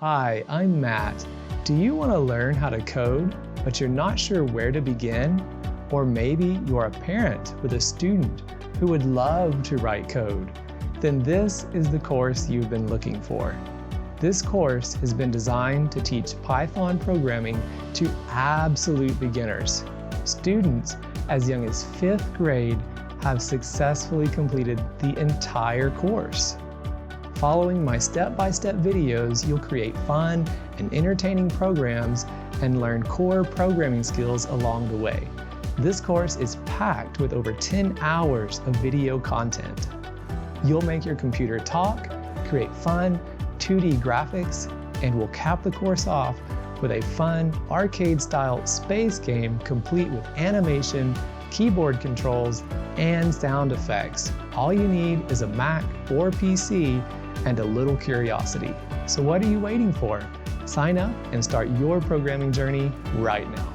Hi, I'm Matt. Do you want to learn how to code, but you're not sure where to begin? Or maybe you're a parent with a student who would love to write code. Then this is the course you've been looking for. This course has been designed to teach Python programming to absolute beginners. Students as young as 5th grade have successfully completed the entire course. Following my step-by-step videos, you'll create fun and entertaining programs and learn core programming skills along the way. This course is packed with over 10 hours of video content. You'll make your computer talk, create fun 2D graphics, and we'll cap the course off with a fun arcade-style space game complete with animation, keyboard controls, and sound effects. All you need is a Mac or PC and a little curiosity. So what are you waiting for? Sign up and start your programming journey right now.